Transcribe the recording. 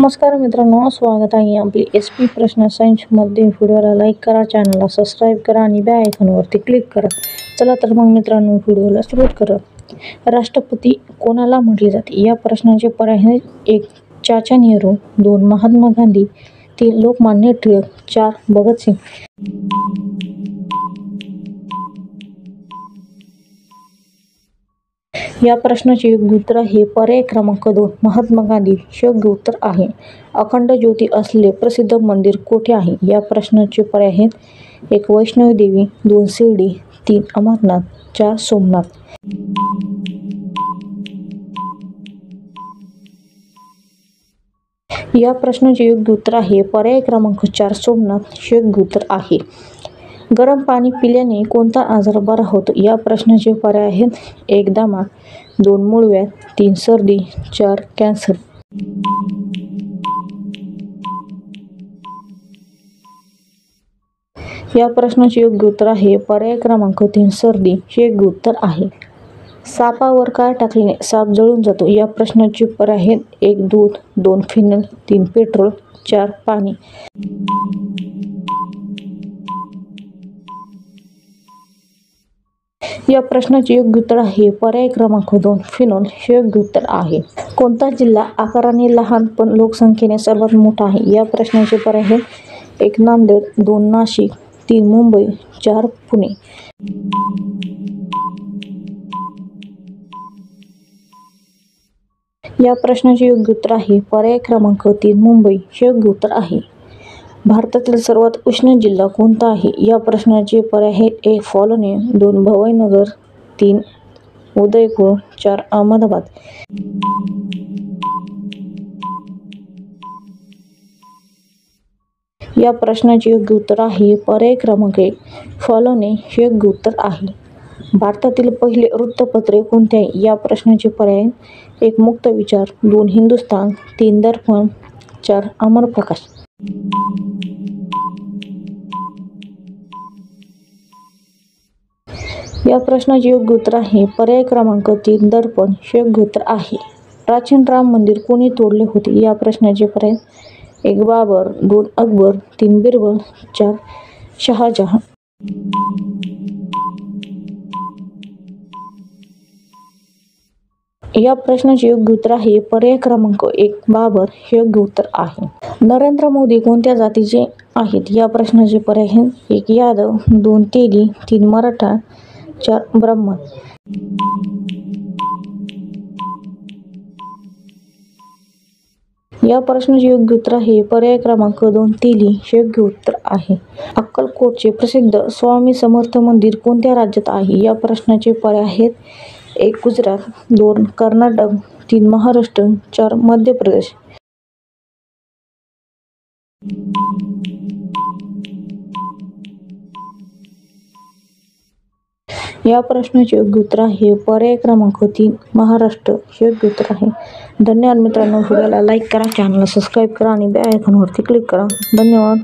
नमस्कार मित्रांनो, स्वागत आहे आपली SP प्रश्न सायन्समध्ये. व्हिडिओला लाईक करा, चॅनलला सबस्क्राईब करा आणि बेल आयकॉनवरती क्लिक करा. चला तर मग मित्रांनो, व्हिडिओला सुरुवात करा. राष्ट्रपती कोणाला म्हटले जाते? या प्रश्नाचे पर्याय आहेत: 1. चाचा नेहरू, 2. महात्मा गांधी, 3. लोकमान्य टिळक, 4. भगतसिंग. या प्रश्नाचे योग्य उत्तर आहे पर्याय क्रमांक 2. महात्मा गांधी हे योग्य उत्तर आहे. अखंड ज्योती असलेले प्रसिद्ध मंदिर कोठे आहे? या प्रश्नाचे पर्याय आहेत: 1. वैष्णवी देवी, 2. शिर्डी, 3. अमरनाथ, 4. सोमनाथ. या प्रश्नाचे योग्य उत्तर आहे पर्याय क्रमांक 4. सोमनाथ हे योग्य उत्तर आहे. गरम पाणी पिल्याने कोणता आजार बरा होतो? या प्रश्नाचे पर्याय आहेत: 1. दमा, 2. मूळव्याध, 3. सर्दी, 4. कॅन्सर. या प्रश्नाचे योग्य उत्तर आहे पर्याय क्रमांक 3. सर्दी हे योग्य उत्तर आहे. सापावर काय टाकल्याने साप जळून जातो? या प्रश्नाचे पर्याय आहेत: 1. दूध, 2. फिनल, 3. पेट्रोल, 4. पाणी. या प्रश्नाचे योग्य उत्तर आहे पर्याय क्रमांक 2. फिनॉल हे योग्य उत्तर आहे. कोणता जिल्हा आकाराने लहान पण लोकसंख्येने सर्वात मोठा आहे? या प्रश्नाचे पर्याय आहेत: 1. नांदेड, 2. नाशिक, 3. मुंबई, 4. पुणे. या प्रश्नाचे योग्य उत्तर आहे पर्याय क्रमांक 3. मुंबई हे योग्य उत्तर आहे. भारतातील सर्वात उष्ण जिल्हा कोणता आहे? या प्रश्नाचे पर्याय आहेत: 1. फाल्गुनी, 2. भवानीनगर, 3. उदयपूर, 4. अहमदाबाद. या प्रश्नाचे योग्य उत्तर आहे पर्याय क्रमांक 1. फाल्गुनी हे योग्य उत्तर आहे. भारतातील पहिले वृत्तपत्रे कोणते आहे? या प्रश्नाचे पर्याय: 1. मुक्त विचार, 2. हिंदुस्तान, 3. दर्पण, 4. अमर प्रकाश. या प्रश्नाचे योग्य उत्तर आहे पर्याय क्रमांक 3. दर्पण हे योग्य उत्तर आहे. प्राचीन राम मंदिर कोणी तोडले होते? या प्रश्नाचे पर्याय: 1. बाबर, 2. अकबर, 3. बिरबल, 4. शहाजहान. या प्रश्नाचे योग्य उत्तर आहे पर्याय क्रमांक 1. बाबर हे योग्य उत्तर आहे. नरेंद्र मोदी कोणत्या जातीचे आहेत? या प्रश्नाचे पर्याय आहेत: 1. यादव, 2. तेली, 3. मराठा, 4. ब्राह्मण. या प्रश्नाचे योग्य उत्तर आहे पर्याय क्रमांक 2. तेली हे योग्य उत्तर आहे. अक्कलकोटचे प्रसिद्ध स्वामी समर्थ मंदिर कोणत्या राज्यात आहे? या प्रश्नाचे पर्याय आहेत: 1. गुजरात, 2. कर्नाटक, 3. महाराष्ट्र, 4. मध्य प्रदेश. या प्रश्नाचे योग्य उत्तर आहे पर्याय क्रमांक 3. महाराष्ट्र हे योग्य उत्तर आहे. धन्यवाद मित्रांनो. व्हिडिओला लाईक करा, चॅनलला सबस्क्राईब करा आणि बेल आयकॉनवरती क्लिक करा. धन्यवाद.